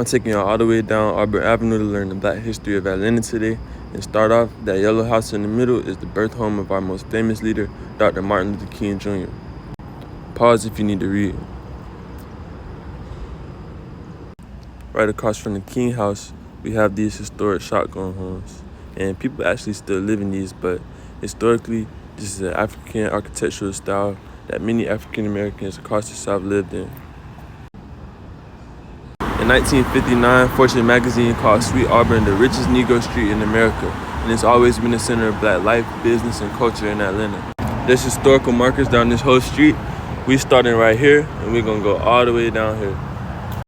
I'm taking y'all all the way down Auburn Avenue to learn the Black history of Atlanta today. And start off, that yellow house in the middle is the birth home of our most famous leader, Dr. Martin Luther King Jr. Pause if you need to read. Right across from the King House, we have these historic shotgun homes. And people actually still live in these, but historically, this is an African architectural style that many African Americans across the South lived in. In 1959, Fortune magazine called Sweet Auburn the richest Negro street in America, and it's always been the center of Black life, business, and culture in Atlanta. There's historical markers down this whole street. We starting right here, and we're gonna go all the way down here.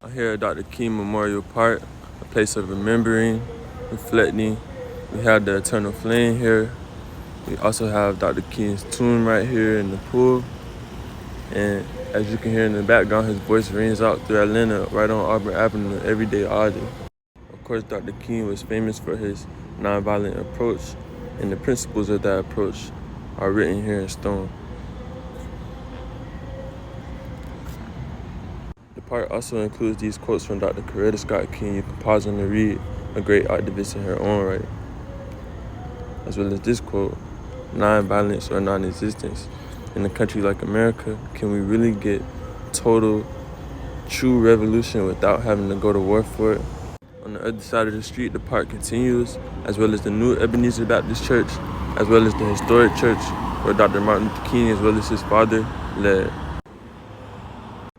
I'm here at Dr. King Memorial Park, a place of remembering, reflecting. We have the eternal flame here. We also have Dr. King's tomb right here in the pool. And as you can hear in the background, his voice rings out through Atlanta right on Auburn Avenue every day, all day. Of course, Dr. King was famous for his nonviolent approach, and the principles of that approach are written here in stone. The park also includes these quotes from Dr. Coretta Scott King you can pause on to read, a great activist in her own right. As well as this quote, "Non-violence or non-existence. In a country like America, can we really get total, true revolution without having to go to war for it?" On the other side of the street, the park continues, as well as the new Ebenezer Baptist Church, as well as the historic church where Dr. Martin Luther King, as well as his father, led.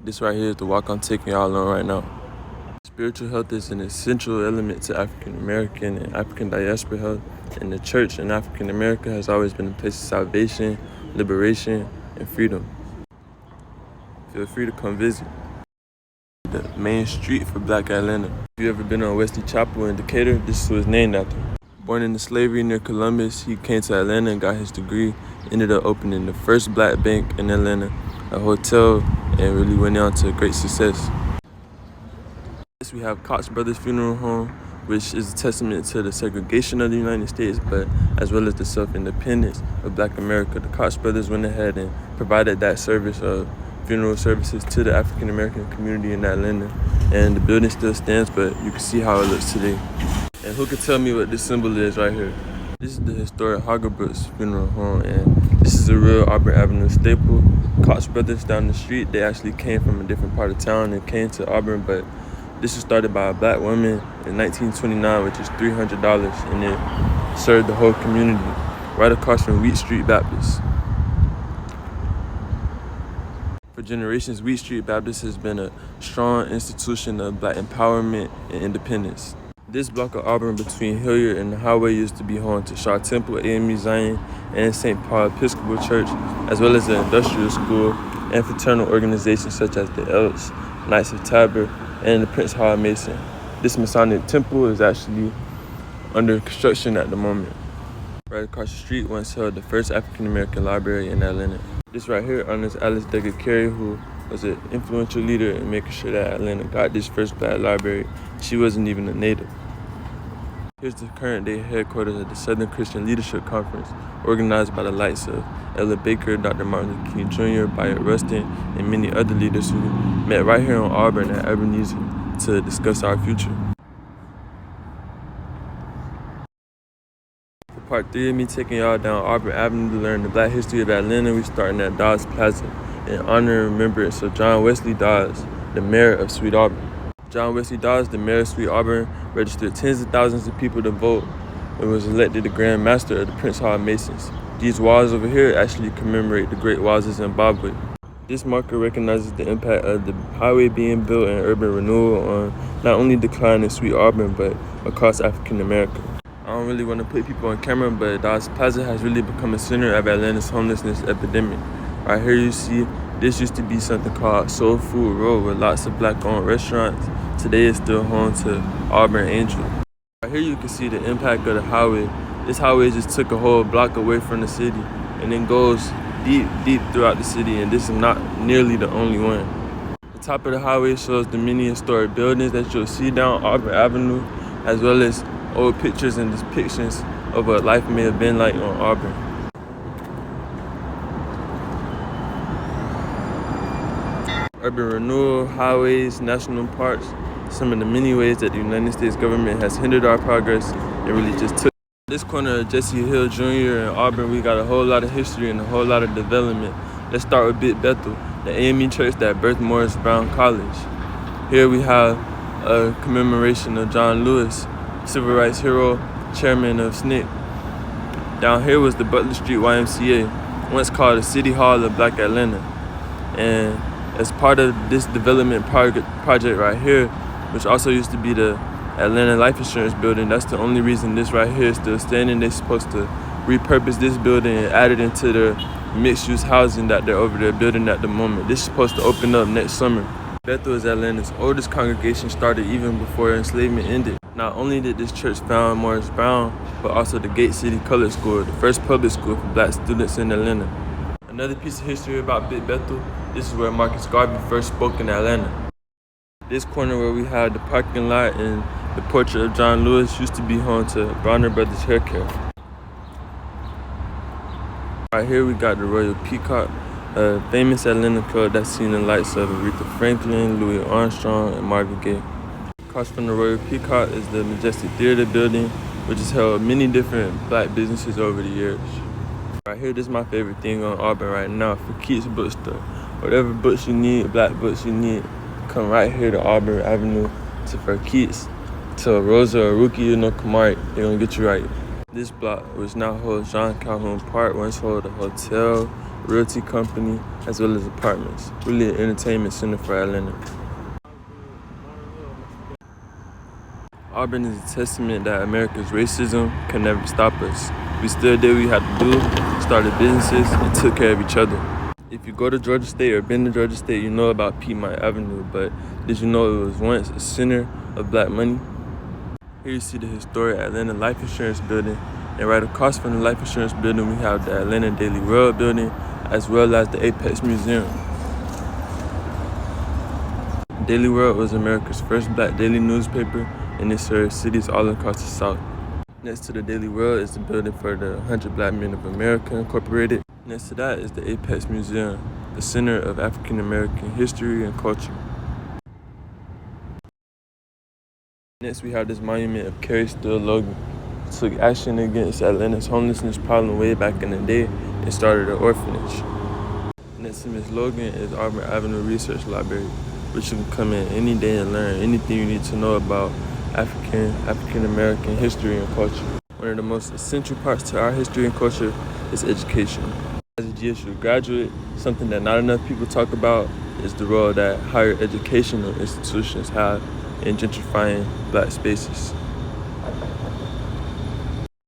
This right here is the walk I'm taking y'all on right now. Spiritual health is an essential element to African American and African diaspora health, and the church in African America has always been a place of salvation, liberation, and freedom. Feel free to come visit. The main street for Black Atlanta. If you ever been on Wesley Chapel in Decatur, this is what it's named after. Born into slavery near Columbus, he came to Atlanta and got his degree, ended up opening the first Black bank in Atlanta, a hotel, and really went on to great success. Next, we have Cox Brothers Funeral Home, which is a testament to the segregation of the United States, but as well as the self-independence of Black America. The Koch brothers went ahead and provided that service of funeral services to the African American community in Atlanta. And the building still stands, but you can see how it looks today. And who can tell me what this symbol is right here? This is the historic Brooks Funeral Home, and this is a real Auburn Avenue staple. Koch brothers down the street, they actually came from a different part of town and came to Auburn, but this was started by a Black woman in 1929, which is $300, and it served the whole community, right across from Wheat Street Baptist. For generations, Wheat Street Baptist has been a strong institution of Black empowerment and independence. This block of Auburn between Hilliard and the highway used to be home to Shaw Temple AME Zion and St. Paul Episcopal Church, as well as the industrial school and fraternal organizations such as the Elks, Knights of Tabor, and the Prince Hall Mason. This Masonic temple is actually under construction at the moment. Right across the street once held the first African American library in Atlanta. This right here honors Alice Decker Carey, who was an influential leader in making sure that Atlanta got this first Black library. She wasn't even a native. Here's the current day headquarters of the Southern Christian Leadership Conference, organized by the likes of Ella Baker, Dr. Martin Luther King Jr., Bayard Rustin, and many other leaders who met right here on Auburn at Ebenezer to discuss our future. For part 3 of me taking y'all down Auburn Avenue to learn the Black history of Atlanta, we starting at Dodds Plaza in honor and remembrance of John Wesley Dodds, the mayor of Sweet Auburn. John Wesley Dodds, the mayor of Sweet Auburn, registered tens of thousands of people to vote and was elected the Grand Master of the Prince Hall Masons. These walls over here actually commemorate the Great Walls of Zimbabwe. This marker recognizes the impact of the highway being built and urban renewal on not only decline in Sweet Auburn, but across African America. I don't really want to put people on camera, but Dodds Plaza has really become a center of Atlanta's homelessness epidemic. Right here you see, this used to be something called Soul Food Road with lots of Black-owned restaurants. Today it's still home to Auburn Angel. Right here you can see the impact of the highway. This highway just took a whole block away from the city and then goes deep, deep throughout the city, and this is not nearly the only one. The top of the highway shows the many historic buildings that you'll see down Auburn Avenue, as well as old pictures and depictions of what life may have been like on Auburn. Urban renewal, highways, national parks, some of the many ways that the United States government has hindered our progress and really just took. This corner of Jesse Hill Jr. and Auburn, we got a whole lot of history and a whole lot of development. Let's start with Bethel, the AME Church that birthed Morris Brown College. Here we have a commemoration of John Lewis, civil rights hero, chairman of SNCC. Down here was the Butler Street YMCA, once called the City Hall of Black Atlanta. And as part of this development project right here, which also used to be the Atlanta Life Insurance building, that's the only reason this right here is still standing. They're supposed to repurpose this building and add it into the mixed-use housing that they're over there building at the moment. This is supposed to open up next summer. Bethel is Atlanta's oldest congregation, started even before enslavement ended. Not only did this church found Morris Brown, but also the Gate City Colored School, the first public school for black students in Atlanta. Another piece of history about Bethel, this is where Marcus Garvey first spoke in Atlanta. This corner where we have the parking lot and the portrait of John Lewis used to be home to Bronner Brothers Hair Care. Right here we got the Royal Peacock, a famous Atlanta club that's seen the lights of Aretha Franklin, Louis Armstrong, and Marvin Gaye. Across from the Royal Peacock is the Majestic Theater building, which has held many different black businesses over the years. Right here, this is my favorite thing on Auburn right now, for Keats Bookstore. Whatever books you need, black books you need, come right here to Auburn Avenue, to for Keats, to Rosa or Rookie, Kamari, they're gonna get you right. This block, which now holds John Calhoun Park, once held a hotel, realty company, as well as apartments. Really an entertainment center for Atlanta. Auburn is a testament that America's racism can never stop us. We still did what we had to do, started businesses, and took care of each other. If you go to Georgia State or been to Georgia State, you know about Piedmont Avenue, but did you know it was once a center of black money? Here you see the historic Atlanta Life Insurance building, and right across from the Life Insurance building, we have the Atlanta Daily World building, as well as the Apex Museum. Daily World was America's first black daily newspaper, and it served cities all across the South. Next to the Daily World is the building for the 100 Black Men of America Incorporated. Next to that is the Apex Museum, the center of African American history and culture. Next we have this monument of Carrie Steele Logan, who took action against Atlanta's homelessness problem way back in the day and started an orphanage. Next to Ms. Logan is Auburn Avenue Research Library, which you can come in any day and learn anything you need to know about African American history and culture. One of the most essential parts to our history and culture is education. As a GSU graduate, something that not enough people talk about is the role that higher educational institutions have in gentrifying black spaces.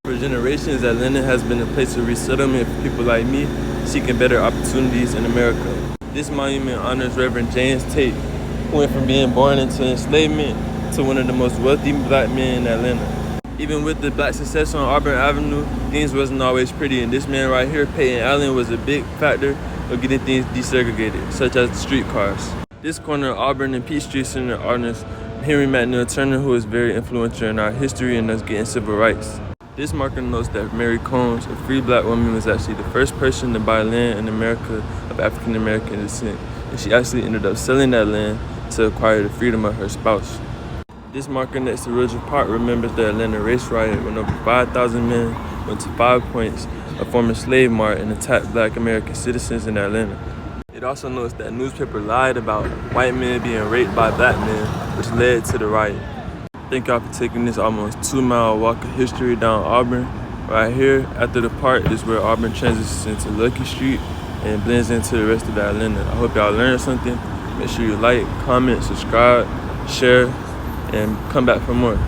For generations, Atlanta has been a place of resettlement for people like me seeking better opportunities in America. This monument honors Reverend James Tate, who went from being born into enslavement to one of the most wealthy black men in Atlanta. Even with the black success on Auburn Avenue, things wasn't always pretty, and this man right here, Peyton Allen, was a big factor of getting things desegregated, such as the streetcars. This corner of Auburn and Peachtree Center honors Henry McNeil Turner, who is very influential in our history and us getting civil rights. This marker notes that Mary Combs, a free black woman, was actually the first person to buy land in America of African American descent, and she actually ended up selling that land to acquire the freedom of her spouse. This marker next to Ridge Park remembers the Atlanta race riot when over 5,000 men went to 5 Points, a former slave mart, and attacked black American citizens in Atlanta. It also notes that newspaper lied about white men being raped by black men, which led to the riot. Thank y'all for taking this almost 2-mile walk of history down Auburn. Right here, after the park, is where Auburn transitions into Lucky Street and blends into the rest of Atlanta. I hope y'all learned something. Make sure you like, comment, subscribe, share, and come back for more.